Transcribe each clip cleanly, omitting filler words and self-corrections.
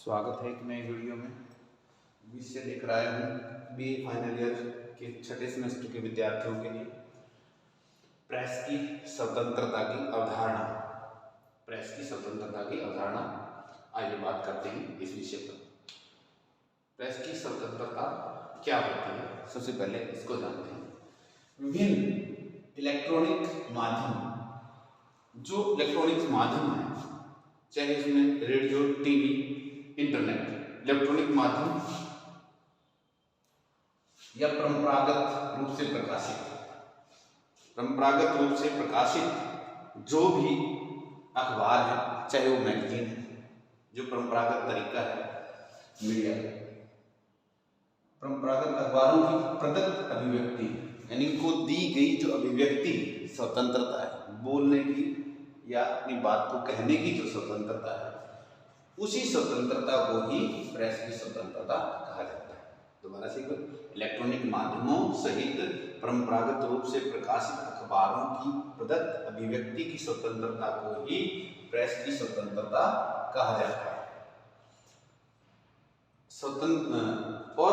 स्वागत है एक नए वीडियो में। विषय लेकर आया हूँ बीए फाइनल ईयर के छठे सेमेस्टर के विद्यार्थियों के लिए प्रेस की स्वतंत्रता की अवधारणा। प्रेस की स्वतंत्रता की अवधारणा, आइए बात करते हैं इस विषय पर। प्रेस की स्वतंत्रता क्या होती है, सबसे पहले इसको जानते हैं। विभिन्न इलेक्ट्रॉनिक माध्यम, जो इलेक्ट्रॉनिक माध्यम है, चाहे इसमें रेडियो, टीवी, इंटरनेट, इलेक्ट्रॉनिक माध्यम या परंपरागत रूप से प्रकाशित जो भी अखबार है, चाहे वो मैगजीन है, जो परंपरागत तरीका है मीडिया, परंपरागत अखबारों की प्रदत्त अभिव्यक्ति, यानी इनको दी गई जो अभिव्यक्ति स्वतंत्रता है, बोलने की या अपनी बात को कहने की जो स्वतंत्रता है, उसी स्वतंत्रता को ही प्रेस की स्वतंत्रता कहा जाता है। दोबारा से इलेक्ट्रॉनिक माध्यमों सहित परंपरागत रूप से प्रकाशित अखबारों की प्रदत्त अभिव्यक्ति की स्वतंत्रता को ही प्रेस की स्वतंत्रता कहा जाता है। और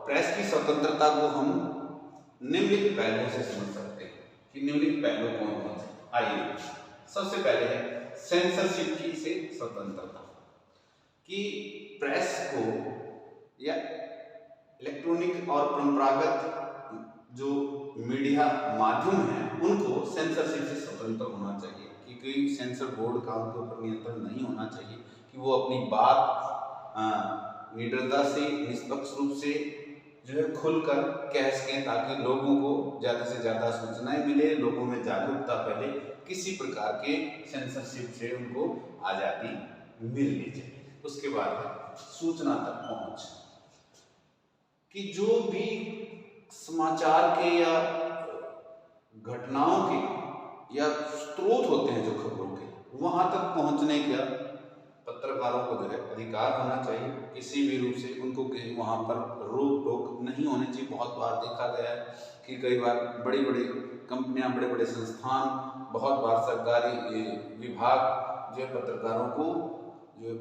प्रेस की स्वतंत्रता को हम निम्नलिखित पहलुओं से समझ सकते हैं कि निम्नलिखित पहलू कौन कौन से। आइए, सबसे पहले है सेंसरशिप की से स्वतंत्रता, कि प्रेस को या इलेक्ट्रॉनिक और परंपरागत जो मीडिया माध्यम है उनको सेंसरशिप से स्वतंत्र होना चाहिए, कि कोई सेंसर बोर्ड का उनके ऊपर नियंत्रण नहीं होना चाहिए, कि वो अपनी बात निडरता से, निष्पक्ष रूप से जो है खुलकर कह सकें, ताकि लोगों को ज़्यादा से ज़्यादा सूचनाएं मिले, लोगों में जागरूकता फैले। किसी प्रकार के सेंसरशिप से उनको आज़ादी मिलनी चाहिए। उसके बाद सूचना तक पहुंच, कि जो भी समाचार के या घटनाओं के या स्रोत होते हैं जो खबरों के, वहां तक पहुंचने का पत्रकारों को जो है अधिकार होना चाहिए। किसी भी रूप से उनको वहां पर रोक टोक नहीं होनी चाहिए। बहुत बार देखा गया है कि कई बार बड़ी बड़ी कंपनियां, बड़े बड़े संस्थान, बहुत बार सरकारी विभाग जो पत्रकारों को जो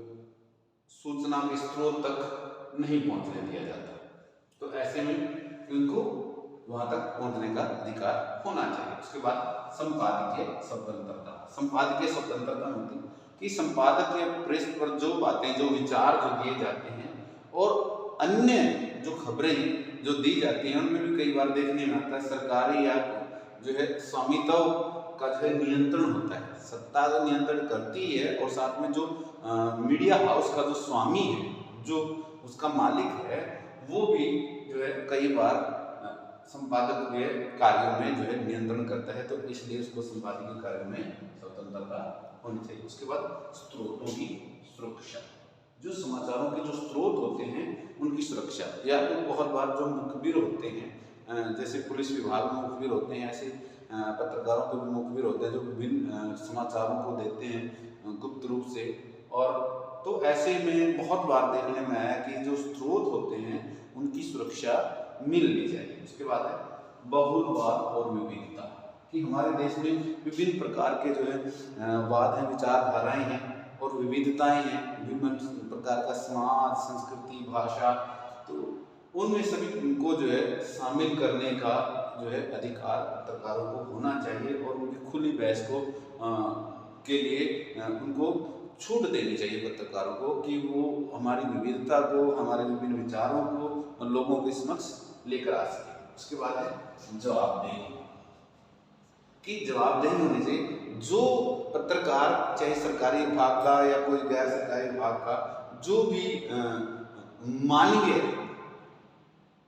सूचना के स्रोत तक नहीं पहुंचने दिया जाता, तो ऐसे में उनको वहां तक पहुंचने का अधिकार होना चाहिए। उसके बाद संपादकीय स्वतंत्रता। संपादकीय स्वतंत्रता होती है कि संपादक या प्रेस पर जो बातें, जो विचार जो दिए जाते हैं और अन्य जो खबरें जो दी जाती हैं, उनमें भी कई बार देखने में आता है सरकारी या जो है स्वामित्व का जो है नियंत्रण होता है। सत्ता जो नियंत्रण करती है और साथ में जो मीडिया हाउस का जो स्वामी है, जो उसका मालिक है, वो भी जो है कई बार संपादक के कार्यों में जो है नियंत्रण करता है, तो इसलिए उसको संपादकीय कार्य में स्वतंत्रता होनी चाहिए। उसके बाद स्रोतों की सुरक्षा, जो समाचारों के जो स्रोत होते हैं उनकी सुरक्षा, या तो बहुत बार जो मुखबिर होते हैं, जैसे पुलिस विभाग में मुखबिर होते हैं, ऐसे पत्रकारों के भी मुखबिर होते हैं जो विभिन्न समाचारों को देते हैं गुप्त रूप से। और तो ऐसे में बहुत बार देखने में आया कि जो स्रोत होते हैं उनकी सुरक्षा मिलनी चाहिए। उसके बाद है बहुलवाद और विविधता, कि हमारे देश में विभिन्न प्रकार के जो है वाद हैं, विचारधाराएं हैं और विविधताएं हैं, विभिन्न प्रकार का समाज, संस्कृति, भाषा, तो उनमें सभी उनको जो है शामिल करने का जो है अधिकार पत्रकारों को होना चाहिए, और उनकी खुली बहस को के लिए उनको छूट देनी चाहिए पत्रकारों को, कि वो हमारी विविधता को, हमारे विभिन्न विचारों को लोगों के समक्ष लेकर आ सके। उसके बाद है जवाबदेही, कि जवाबदेही होनी चाहिए। जो पत्रकार, चाहे सरकारी विभाग का या कोई गैर सरकारी विभाग का, जो भी मानवीय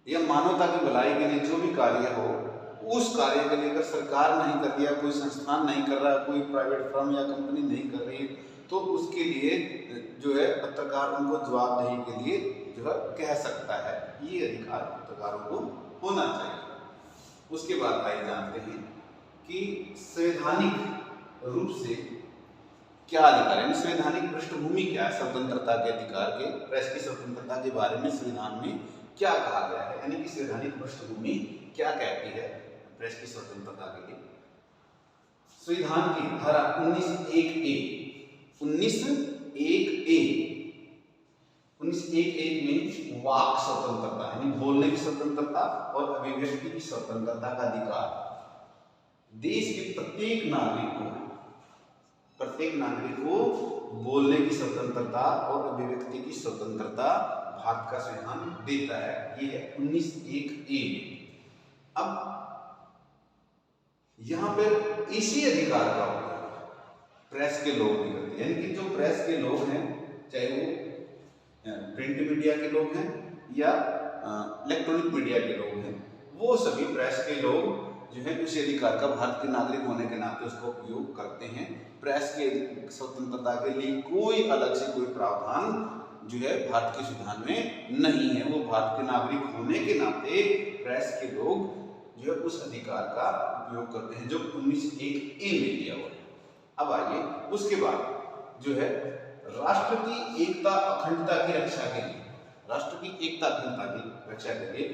या मानवता की भलाई के लिए जो भी कार्य हो, उस कार्य के लिए अगर सरकार नहीं कर रही है, कोई संस्थान नहीं कर रहा, कोई प्राइवेट फर्म या कंपनी नहीं कर रही, तो उसके लिए जो है पत्रकार उनको जवाबदेही के लिए जो है कह सकता है। ये अधिकार पत्रकारों को होना चाहिए। उसके बाद आइए जानते हैं कि संवैधानिक रूप से क्या अधिकार है, संवैधानिक पृष्ठभूमि क्या है स्वतंत्रता के अधिकार के। प्रेस की स्वतंत्रता के बारे में संविधान में क्या कहा गया है, यानी कि संवैधानिक पृष्ठभूमि क्या कहती है प्रेस की स्वतंत्रता के लिए। संविधान की धारा 19(1)(a) 19(1)(1) में वाक स्वतंत्रता यानी बोलने की स्वतंत्रता और अभिव्यक्ति की स्वतंत्रता का अधिकार देश के प्रत्येक नागरिक को बोलने की स्वतंत्रता और अभिव्यक्ति की स्वतंत्रता भारत का संविधान देता है। ये है 19(1)(a) में। अब यहाँ पर इसी अधिकार का उपयोग प्रेस के लोग भी करते हैं, यानी कि जो प्रेस के लोग हैं, चाहे वो प्रिंट मीडिया के लोग हैं या इलेक्ट्रॉनिक मीडिया के लोग हैं, वो सभी प्रेस के लोग जो है उसी अधिकार का भारत के नागरिक होने के नाते उसका उपयोग करते हैं। प्रेस के स्वतंत्रता के लिए कोई अलग से कोई प्रावधान जो है भारत के संविधान में नहीं है। वो भारत के नागरिक होने के नाते प्रेस के लोग जो है उस अधिकार का उपयोग करते हैं जो 19(1)(a) में दिया हुआ है। अब आइए उसके बाद जो है राष्ट्र की एकता अखंडता की रक्षा के लिए, राष्ट्र की एकता अखंडता की रक्षा के लिए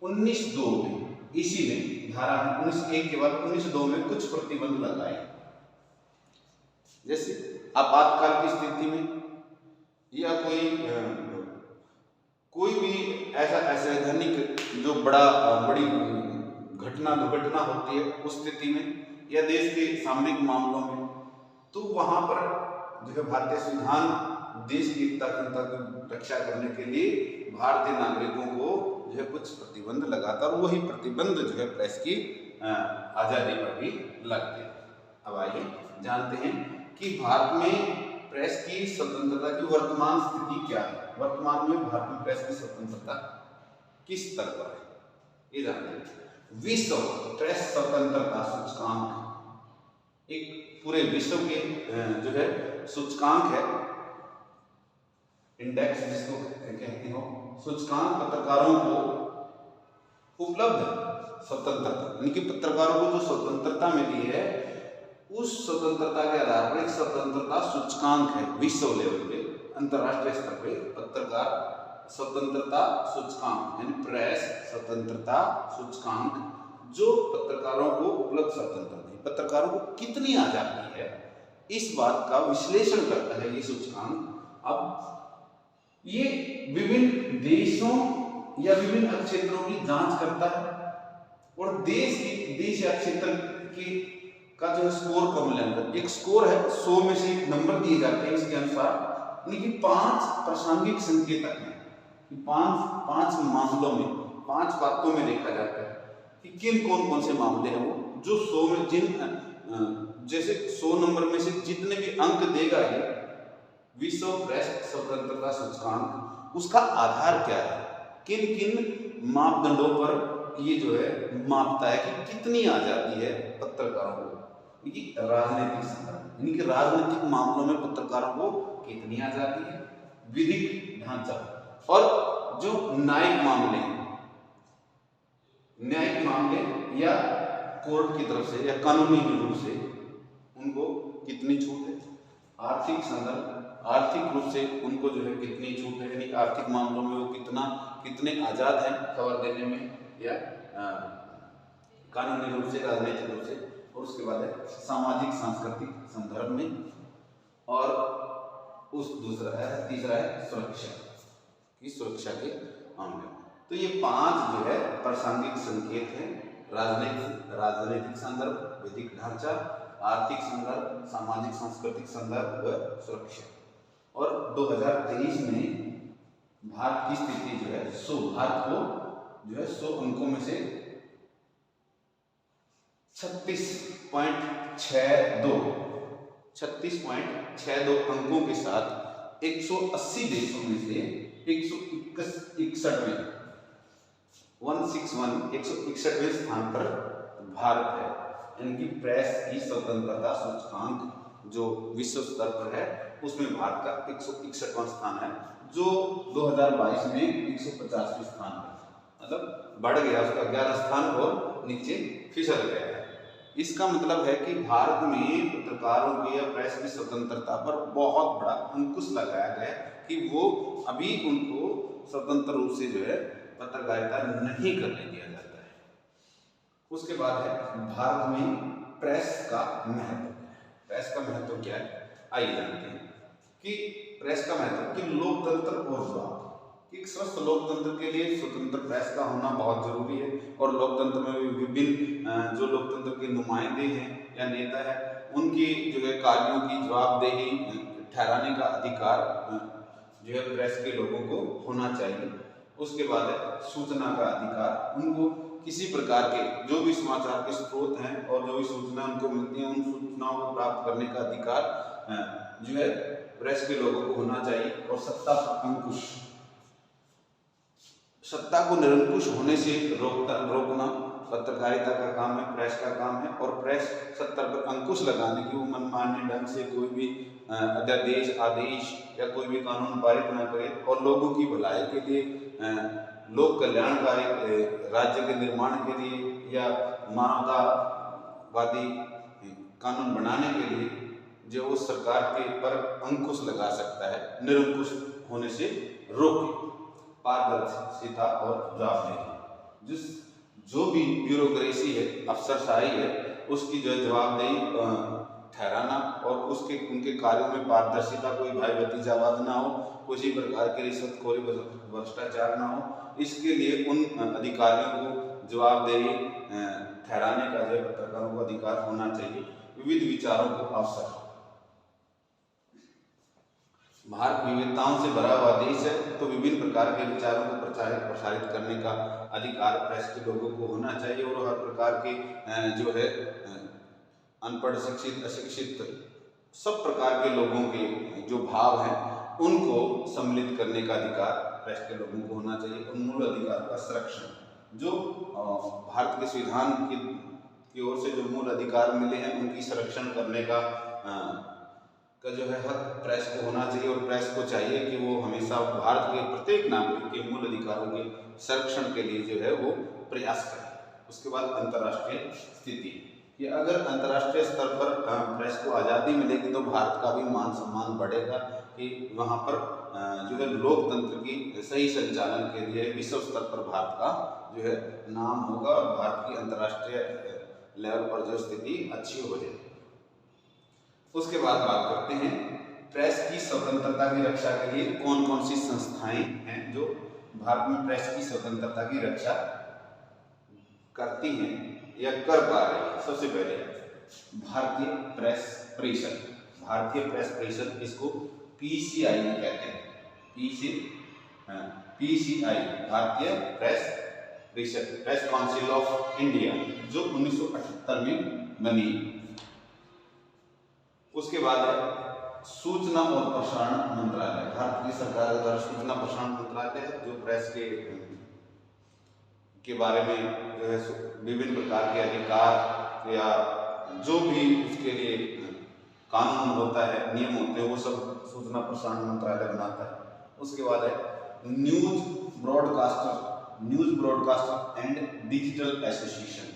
19(2) में, इसी में धारा में 19(1) के बाद 19(2) में कुछ प्रतिबंध लगाए। जैसे आपातकाल की स्थिति में या कोई भी ऐसा असैद्धानिक जो बड़ी घटना दुर्घटना होती है उस स्थिति में या देश के सामरिक मामलों में, तो वहां पर जो है भारतीय संविधान देश की एकता अखंडता की रक्षा करने के लिए भारतीय नागरिकों को जो है कुछ प्रतिबंध लगाता है और वही प्रतिबंध जो है प्रेस की आजादी पर भी लगते हैं। अब आइए जानते हैं कि भारत में प्रेस की स्वतंत्रता की वर्तमान स्थिति क्या है। वर्तमान में भारत में प्रेस की स्वतंत्रता किस स्तर पर है ये जानते हैं। विश्व प्रेस स्वतंत्रता सूचकांक एक पूरे विश्व के जो है सूचकांक है, इंडेक्स जिसको कहते हो, सूचकांक पत्रकारों को उपलब्ध स्वतंत्रता यानी कि पत्रकारों को जो स्वतंत्रता मिली है उस स्वतंत्रता के आधार पर एक स्वतंत्रता सूचकांक है विश्व लेवल पे, अंतरराष्ट्रीय स्तर पे पत्रकार स्वतंत्रता सूचकांक यानी प्रेस स्वतंत्रता सूचकांक जो पत्रकारों को उपलब्ध स्वतंत्रता, पत्रकारों को कितनी आजादी है इस बात का विश्लेषण करता है ये सूचकांक। अब ये विभिन्न देशों या विभिन्न क्षेत्रों की जांच करता है और देश या क्षेत्र की का जो स्कोर का मूल्यांकन, एक स्कोर है 100 में से नंबर दिए जाते हैं इसके अनुसार, यानी कि 5 प्रासंगिक संकेतक हैं कि पांच मामलों में 5 बातों में देखा जाता है कि कौन से मामले हैं वो जो 100 में जैसे 100 नंबर में से जितने भी अंक देगा ये विश्व प्रेस स्वतंत्रता सूचकांक, उसका आधार क्या है, किन मापदंडों पर ये जो है मापता है कि कितनी आजादी है पत्रकारों को। राजनीतिक संदर्भ यानी कि राजनीतिक मामलों में पत्रकारों को कितनी आजादी है, विधिक ढांचा और जो न्यायिक मामले या कोर्ट की तरफ से या कानूनी रूप से उनको कितनी छूट है, आर्थिक संदर्भ आर्थिक रूप से उनको जो है कितनी छूट है, यानी आर्थिक मामलों में वो कितने आजाद हैं खबर देने में या कानूनी रूप से राजनीतिक रूप से, और उसके बाद है सामाजिक सांस्कृतिक संदर्भ में, और तीसरा है सुरक्षा के मामले में। तो ये 5 जो है प्रासंगिक संकेत हैं, राजनीतिक संदर्भ, विधिक ढांचा, आर्थिक संदर्भ, सामाजिक सांस्कृतिक संदर्भ व सुरक्षा। और 2023 में भारत की स्थिति जो है भारत को जो है 100 अंकों में से 36.62 अंकों के साथ 180 देशों में से 161वें स्थान पर भारत है। यानी कि प्रेस की स्वतंत्रता सूचकांक जो विश्व स्तर पर है उसमें भारत का 161वां स्थान है, जो 2022 में 150वें स्थान है, मतलब बढ़ गया उसका 11 स्थान और नीचे फिसल गया है। इसका मतलब है कि भारत में पत्रकारों की या प्रेस की स्वतंत्रता पर बहुत बड़ा अंकुश लगाया गया कि वो अभी उनको स्वतंत्र रूप से जो है पत्रकारिता नहीं करने दिया जाता है। उसके बाद है भारत में प्रेस का महत्व। प्रेस का महत्व क्या है आइए जानते हैं कि प्रेस का महत्व कि लोकतंत्र और जवाब, एक स्वस्थ लोकतंत्र के लिए स्वतंत्र प्रेस का होना बहुत जरूरी है। और लोकतंत्र में भी विभिन्न जो लोकतंत्र के नुमाइंदे हैं या नेता है, उनकी जो है कार्यों की जवाबदेही ठहराने का अधिकार जो है प्रेस के लोगों को होना चाहिए। उसके बाद है सूचना का अधिकार, उनको किसी प्रकार के जो भी समाचार के स्रोत हैं और जो भी सूचना उनको मिलती है, उन सूचनाओं को प्राप्त करने का अधिकार जो है प्रेस के लोगों को होना चाहिए। और सत्ता पर अंकुश, सत्ता को निरंकुश होने से रोकना पत्रकारिता का काम है, प्रेस का काम है। और प्रेस सत्ता पर अंकुश लगाने की वो मनमाने ढंग से कोई भी अध्यादेश, आदेश या कोई भी कानून पारित न करे और लोगों की भलाई के लिए, लोक कल्याणकारी राज्य के निर्माण के लिए या मानवतावादी कानून बनाने के लिए जो उस सरकार के पर अंकुश लगा सकता है, निरंकुश होने से रोके। पारदर्शिता और जवाबदेही, जिस जो भी ब्यूरोक्रेसी है, अफसरशाही है, उसकी जो जवाबदेही ठहराना और उसके उनके कार्यों में पारदर्शिता, कोई भाई भतीजावाद ना हो, किसी प्रकार की रिश्वतखोरी, भ्रष्टाचार ना हो, इसके लिए उन अधिकारियों को जवाबदेही ठहराने का जो पत्रकारों को अधिकार होना चाहिए। विविध विचारों को अवसर, भारत विविधताओं से भरा हुआ देश है, तो विभिन्न प्रकार के विचारों को प्रसारित करने का अधिकार प्रेस के लोगों को होना चाहिए। और हर प्रकार के जो है अनपढ़, शिक्षित, अशिक्षित, सब प्रकार के लोगों के जो भाव हैं उनको सम्मिलित करने का अधिकार प्रेस के लोगों को होना चाहिए। और मूल अधिकार का संरक्षण, जो भारत के संविधान की ओर से जो मूल अधिकार मिले हैं, उनकी संरक्षण करने का जो है हक प्रेस को होना चाहिए। और प्रेस को चाहिए कि वो हमेशा भारत के प्रत्येक नागरिक के मूल अधिकारों के संरक्षण के लिए जो है वो प्रयास करे। उसके बाद अंतर्राष्ट्रीय स्थिति, कि अगर अंतर्राष्ट्रीय स्तर पर प्रेस को आज़ादी मिलेगी तो भारत का भी मान सम्मान बढ़ेगा, कि वहाँ पर जो है लोकतंत्र की सही संचालन के लिए विश्व स्तर पर भारत का जो है नाम होगा और भारत की अंतर्राष्ट्रीय लेवल पर जो स्थिति अच्छी हो जाएगी। उसके बाद बात करते हैं प्रेस की स्वतंत्रता की रक्षा के लिए कौन कौन सी संस्थाएं हैं जो भारत में प्रेस की स्वतंत्रता की रक्षा करती हैं या कर पा रही है। सबसे पहले भारतीय प्रेस परिषद, भारतीय प्रेस परिषद, इसको PCI कहते हैं, PCI भारतीय प्रेस परिषद, प्रेस काउंसिल ऑफ इंडिया, जो 1978 में बनी। उसके बाद है सूचना और प्रसारण मंत्रालय, भारत की सरकार के द्वारा सूचना प्रसारण मंत्रालय है, जो प्रेस के बारे में जो है विभिन्न प्रकार के अधिकार या जो भी उसके लिए कानून होता है, नियम होते हैं, वो सब सूचना प्रसारण मंत्रालय बनाता है। उसके बाद है news broadcaster and digital association,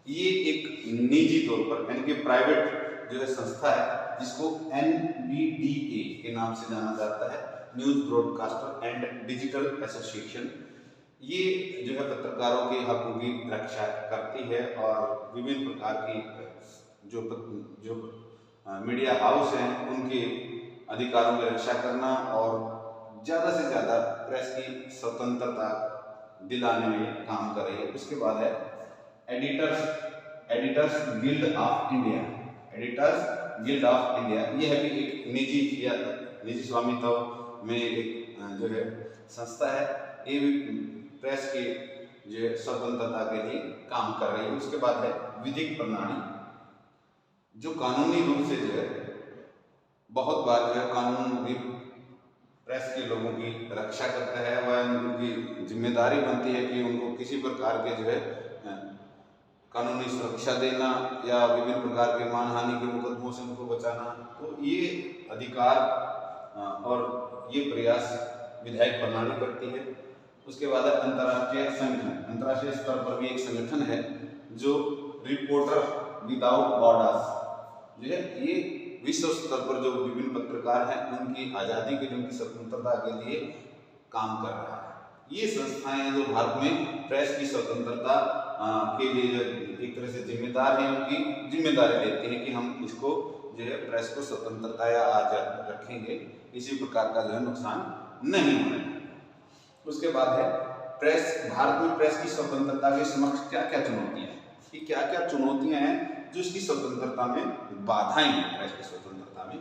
ये एक निजी तौर पर यानी कि प्राइवेट जो है संस्था है, जिसको NBDA के नाम से जाना जाता है, news broadcaster and digital association. ये जो है पत्रकारों के हकों की रक्षा करती है और विभिन्न प्रकार की जो मीडिया हाउस हैं उनके अधिकारों की रक्षा करना और ज़्यादा से ज़्यादा प्रेस की स्वतंत्रता दिलाने में काम कर रही है। उसके बाद है editors guild of India, editors guild of India, यह भी एक निजी स्वामित्व में एक जो है संस्था है, ये भी प्रेस के जो स्वतंत्रता के लिए काम कर रही है। उसके बाद है विधिक प्रणाली, जो कानूनी रूप से जो है बहुत बार जो है कानून भी प्रेस के लोगों की रक्षा करता है, वह उनकी जिम्मेदारी बनती है कि उनको किसी प्रकार के जो है कानूनी सुरक्षा देना या विभिन्न प्रकार के मानहानि के मुकदमों से उनको बचाना। तो ये अधिकार और ये प्रयास विधायक प्रणाली करती है। उसके बाद अंतर्राष्ट्रीय संगठन, अंतर्राष्ट्रीय स्तर पर भी एक संगठन है जो रिपोर्टर विदाउट बॉर्डर्स जो है, ये विश्व स्तर पर जो विभिन्न पत्रकार हैं उनकी आज़ादी के लिए, उनकी स्वतंत्रता के लिए काम कर रहा है। ये संस्थाएं जो भारत में प्रेस की स्वतंत्रता के लिए जो एक तरह से जिम्मेदार हैं, उनकी जिम्मेदारी लेती हैं कि हम इसको जो है प्रेस को स्वतंत्रता या आजाद रखेंगे, किसी प्रकार का जो है नुकसान नहीं होने देंगे। उसके बाद है प्रेस, भारत में प्रेस की स्वतंत्रता के समक्ष क्या क्या चुनौतियां हैं, कि क्या क्या चुनौतियां हैं जो इसकी स्वतंत्रता में बाधाएं हैं। प्रेस की स्वतंत्रता में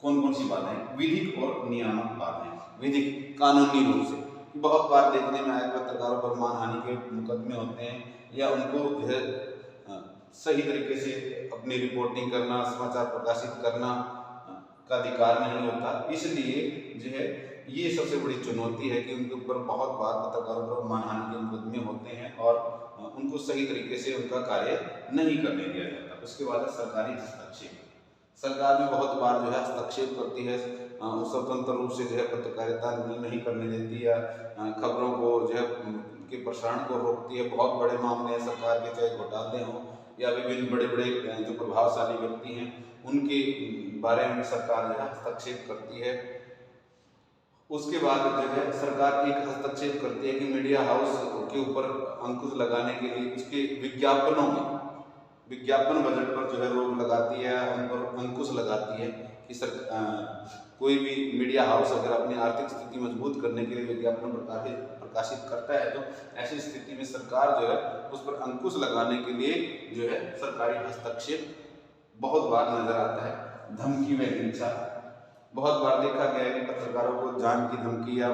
कौन कौन सी बाधाएं, विधिक और नियामक बाधाएं। विधिक कानूनी रूप से बहुत बार देखने में आया पत्रकारों पर मानहानि के मुकदमे होते हैं या उनको जो है सही तरीके से अपनी रिपोर्टिंग करना, समाचार प्रकाशित करना का अधिकार नहीं होता। इसलिए जो है ये सबसे बड़ी चुनौती है कि उनके ऊपर बहुत बार पत्रकारों पर मानहानि के मुकदमे होते हैं और उनको सही तरीके से उनका कार्य नहीं करने दिया जाता। उसके बाद सरकारी हस्तक्षेप, सरकार भी बहुत बार जो है हस्तक्षेप करती है, स्वतंत्र रूप से जो है पत्रकारिता नहीं करने देती है, खबरों को जो है के प्रसारण को रोकती है। बहुत बड़े मामले हैं सरकार के, चाहे घोटाले हों या विभिन्न बड़े बड़े जो प्रभावशाली व्यक्ति हैं उनके बारे में सरकार जो है हस्तक्षेप करती है। उसके बाद जो है सरकार एक हस्तक्षेप करती है कि मीडिया हाउस के ऊपर अंकुश लगाने के लिए उसके विज्ञापनों में, विज्ञापन बजट पर जो है रोक लगाती है, उन पर अंकुश लगाती है कि कोई भी मीडिया हाउस अगर अपनी आर्थिक स्थिति मजबूत करने के लिए विज्ञापन प्रकाशित करता है तो ऐसी स्थिति में सरकार जो है उस पर अंकुश लगाने के लिए जो है सरकारी हस्तक्षेप बहुत बार नजर आता है। धमकी व हिंसा, बहुत बार देखा गया है कि पत्रकारों को जान की धमकी या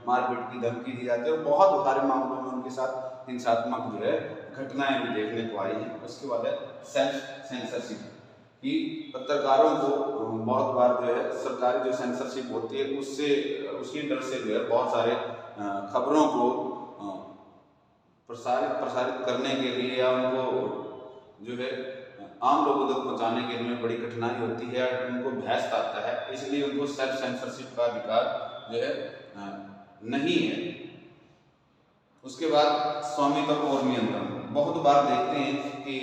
मारपीट की धमकी दी जाती है और बहुत सारे मामलों में उनके साथ हिंसात्मक जो है घटनाएं भी देखने को आई हैं। उसके बाद है सेल्फ सेंसरशिप, कि पत्रकारों को बहुत बार जो है सरकारी जो सेंसरशिप होती है उससे, उसकी डर से जो है बहुत सारे खबरों को प्रसारित करने के लिए या उनको जो है आम लोगों तक पहुंचाने के लिए बड़ी कठिनाई होती है, उनको भैंस आता है, इसलिए उनको सेल्फ सेंसरशिप का अधिकार जो है नहीं है। उसके बाद स्वामित्व और नियंत्रण, बहुत बार देखते हैं कि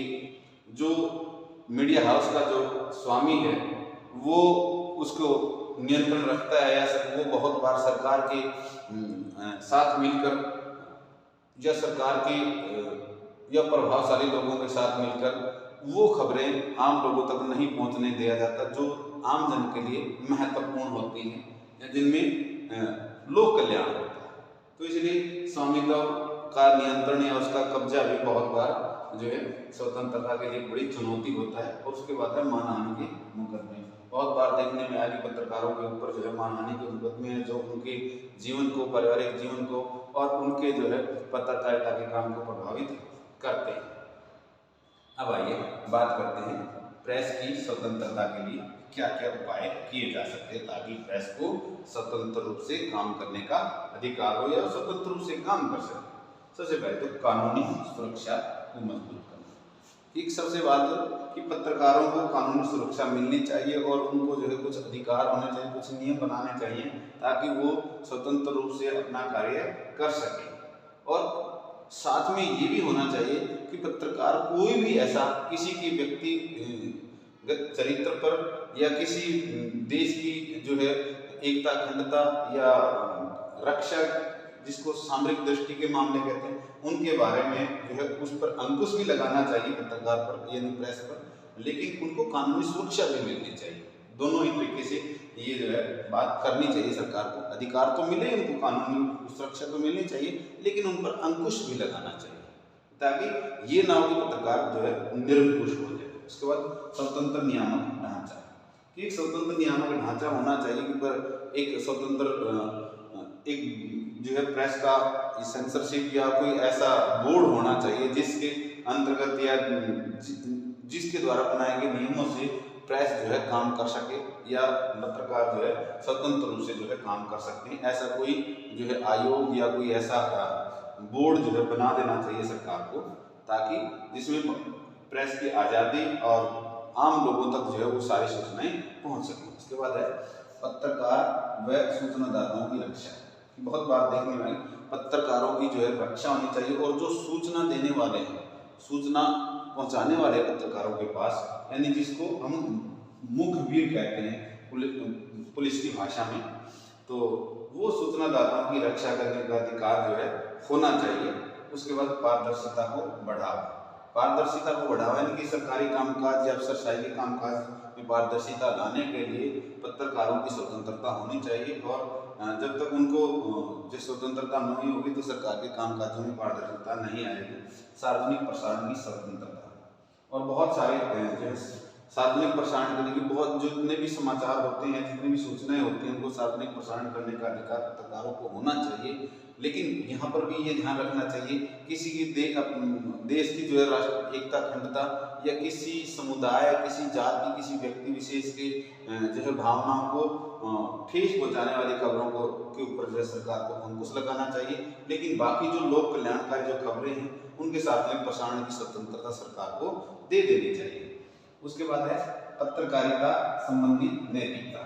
जो मीडिया हाउस का जो स्वामी है वो उसको नियंत्रण रखता है या वो बहुत बार सरकार के साथ मिलकर या सरकार के या प्रभावशाली लोगों के साथ मिलकर वो खबरें आम लोगों तक नहीं पहुंचने दिया जाता जो आम जन के लिए महत्वपूर्ण होती हैं या जिनमें लोक कल्याण होता है। तो इसलिए स्वामित्व का नियंत्रण या उसका कब्जा भी बहुत बार जो है स्वतंत्रता के लिए बड़ी चुनौती होता है। और उसके बाद है मानहानि के मुकदमे, बहुत बार देखने में आया कि पत्रकारों के ऊपर जो है मानहानि के मुकदमे हैं जो उनके जीवन को, पारिवारिक जीवन को और उनके जो है पत्रकारिता के काम को प्रभावित करते हैं। अब आइए बात करते हैं प्रेस की स्वतंत्रता के लिए क्या क्या उपाय किए जा सकते हैं ताकि प्रेस को स्वतंत्र रूप से काम करने का अधिकार हो या स्वतंत्र रूप से काम कर सके। सबसे पहले तो कानूनी सुरक्षा को मजबूत करना। एक सबसे बात कि पत्रकारों को कानूनी सुरक्षा मिलनी चाहिए और उनको जो है कुछ अधिकार होने चाहिए, कुछ नियम बनाने चाहिए ताकि वो स्वतंत्र रूप से अपना कार्य कर सके। और साथ में ये भी होना चाहिए कि पत्रकार कोई भी ऐसा किसी की व्यक्तिगत चरित्र पर या किसी देश की जो है एकता, अखंडता या रक्षा, जिसको सामरिक दृष्टि के मामले कहते हैं, उनके बारे में जो है उस पर अंकुश भी लगाना चाहिए पत्रकार पर यानी प्रेस पर, लेकिन उनको कानूनी सुरक्षा भी मिलनी चाहिए। दोनों ही तरीके से ये जो है बात करनी चाहिए सरकार को। अधिकार तो मिले उनको, कानूनी सुरक्षा तो मिलनी चाहिए, लेकिन उन पर अंकुश भी लगाना चाहिए ताकि ये ना हो कि पत्रकार जो है निरंकुश हो जाए। उसके बाद स्वतंत्र नियामक ढांचा, कि एक स्वतंत्र नियामक ढांचा होना चाहिए कि पर एक स्वतंत्र एक जो है प्रेस का सेंसरशिप या कोई ऐसा बोर्ड होना चाहिए जिसके अंतर्गत या जिसके द्वारा बनाए गए नियमों से प्रेस जो है काम कर सके या पत्रकार जो है स्वतंत्र रूप से जो है काम कर सकते हैं। ऐसा कोई जो है आयोग या कोई ऐसा बोर्ड जो है बना देना चाहिए सरकार को ताकि जिसमें प्रेस की आज़ादी और आम लोगों तक जो है वो सारी सूचनाएं पहुंच सकें। उसके बाद है पत्रकार व सूचनादाताओं की रक्षा। बहुत बार देखने में पत्रकारों की जो है रक्षा होनी चाहिए और जो सूचना देने वाले हैं, सूचना पहुंचाने वाले पत्रकारों के पास, यानी जिसको हम मुखबिर कहते हैं पुलिस की भाषा में, तो वो सूचनादाताओं की रक्षा करने का अधिकार जो है होना चाहिए। उसके बाद पारदर्शिता को बढ़ावा, पारदर्शिता को बढ़ावा यानी कि सरकारी कामकाज या अफसरशाही के कामकाज में पारदर्शिता लाने के लिए पत्रकारों की स्वतंत्रता होनी चाहिए। और जब तक उनको जो स्वतंत्रता नहीं होगी तो सरकार के कामकाजों में पारदर्शिता नहीं आएगी। सार्वजनिक प्रसारण की स्वतंत्रता और बहुत सारे जो सार्वजनिक प्रसारण करने की बहुत जितने भी समाचार होते हैं, जितनी भी सूचनाएं होती हैं, उनको सार्वजनिक प्रसारण करने का अधिकार पत्रकारों को होना चाहिए। लेकिन यहाँ पर भी ये ध्यान रखना चाहिए किसी की देश की जो है राष्ट्र एकता अखंडता या किसी समुदाय, किसी जाति, किसी व्यक्ति विशेष के जो है भावनाओं को ठेस पहुंचाने वाली खबरों को के ऊपर जो है सरकार को अंकुश लगाना चाहिए। लेकिन बाकी जो लोक कल्याणकारी जो खबरें हैं उनके सार्वजनिक प्रसारण की स्वतंत्रता सरकार को दे देनी चाहिए। उसके बाद है पत्रकारिता संबंधी नैतिकता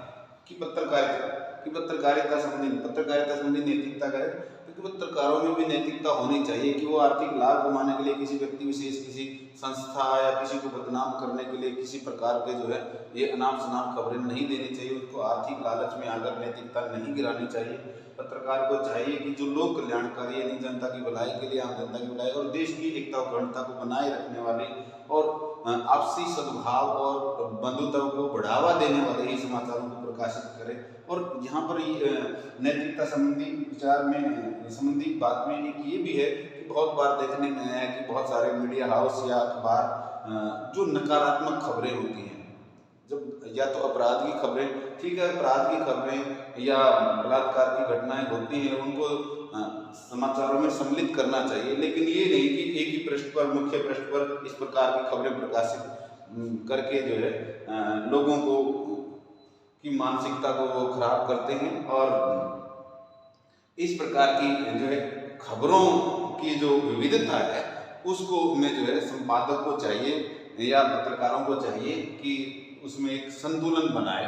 की पत्रकारिता संबंधी नैतिकता का है, क्योंकि पत्रकारों में भी नैतिकता होनी चाहिए कि वो आर्थिक लाभ कमाने के लिए किसी व्यक्ति विशेष, किसी संस्था या किसी को बदनाम करने के लिए किसी प्रकार के जो है ये अनाप शनाप खबरें नहीं देनी चाहिए। उसको आर्थिक लालच में आकर नैतिकता नहीं गिरानी चाहिए। पत्रकार को चाहिए कि जो लोक कल्याणकारी यानी जनता की भलाई के लिए, आम जनता की भलाई और देश की एकता और अखंडता को बनाए रखने वाले और आपसी सद्भाव और बंधुता को बढ़ावा देने वाले ही समाचारों को प्रकाशित करें। और यहाँ पर नैतिकता संबंधी विचार में संबंधी बात में एक ये भी है कि बहुत बार देखने में आया है कि बहुत सारे मीडिया हाउस या अखबार जो नकारात्मक खबरें होती हैं, जब या तो अपराध की खबरें, ठीक है, अपराध की खबरें या बलात्कार की घटनाएं होती हैं उनको समाचारों में सम्मिलित करना चाहिए। लेकिन ये नहीं कि एक ही पृष्ठ पर, मुख्य पृष्ठ पर इस प्रकार की खबरें प्रकाशित करके जो है लोगों को की मानसिकता को वो खराब करते हैं। और इस प्रकार की जो है खबरों की जो विविधता है उसको में जो है संपादक को चाहिए या पत्रकारों को चाहिए कि उसमें एक संतुलन बनाए।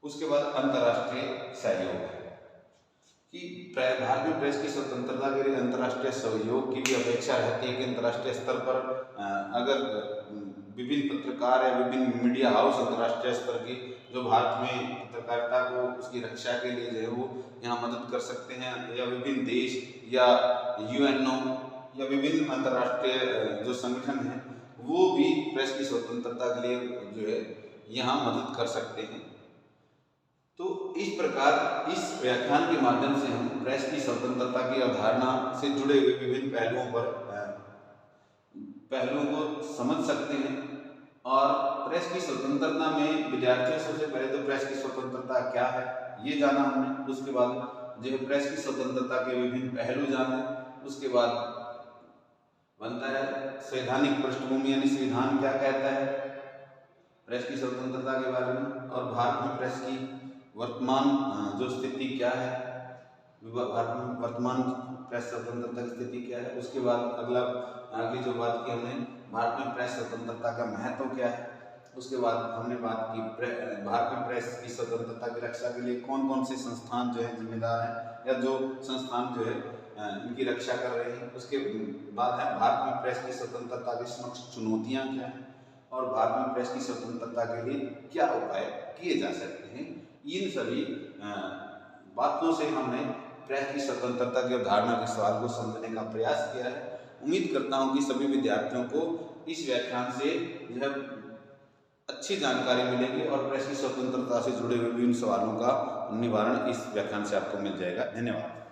उसके बाद अंतर्राष्ट्रीय सहयोग है कि भारत में प्रेस की स्वतंत्रता के लिए अंतर्राष्ट्रीय सहयोग की भी अपेक्षा रहती है कि अंतर्राष्ट्रीय स्तर पर अगर विभिन्न पत्रकार या विभिन्न मीडिया हाउस अंतर्राष्ट्रीय स्तर की जो भारत में पत्रकारिता को उसकी रक्षा के लिए जो है वो यहाँ मदद कर सकते हैं, या विभिन्न देश या यूएनओ या विभिन्न अंतर्राष्ट्रीय जो संगठन हैं वो भी प्रेस की स्वतंत्रता के लिए जो है यहाँ मदद कर सकते हैं। तो इस प्रकार इस व्याख्यान के माध्यम से हम प्रेस की स्वतंत्रता की अवधारणा से जुड़े हुए विभिन्न पहलुओं को समझ सकते हैं। और प्रेस की स्वतंत्रता में विद्यार्थियों सबसे पहले तो प्रेस की स्वतंत्रता क्या है ये जाना हमने, उसके बाद जो है प्रेस की स्वतंत्रता के विभिन्न पहलू जाने, उसके बाद बनता है संवैधानिक पृष्ठभूमि यानी संविधान क्या कहता है प्रेस की स्वतंत्रता के बारे में, और भारत में प्रेस की वर्तमान जो स्थिति क्या है, भारत में वर्तमान प्रेस स्वतंत्रता की स्थिति क्या है। उसके बाद अगली जो बात की हमने भारत में प्रेस स्वतंत्रता का महत्व क्या है। उसके बाद हमने बात की भारत में प्रेस की स्वतंत्रता की रक्षा के लिए कौन कौन से संस्थान जो है जिम्मेदार हैं या जो संस्थान जो है इनकी रक्षा कर रहे हैं। उसके बाद है भारत में प्रेस की स्वतंत्रता के समक्ष चुनौतियाँ क्या हैं और भारत में प्रेस की स्वतंत्रता के लिए क्या उपाय किए जा सकते हैं। इन सभी बातों से हमने प्रेस की स्वतंत्रता की अवधारणा के सवाल को समझने का प्रयास किया है। उम्मीद करता हूं कि सभी विद्यार्थियों को इस व्याख्यान से जो है अच्छी जानकारी मिलेगी और प्रेस की स्वतंत्रता से जुड़े हुए विभिन्न सवालों का निवारण इस व्याख्यान से आपको मिल जाएगा। धन्यवाद।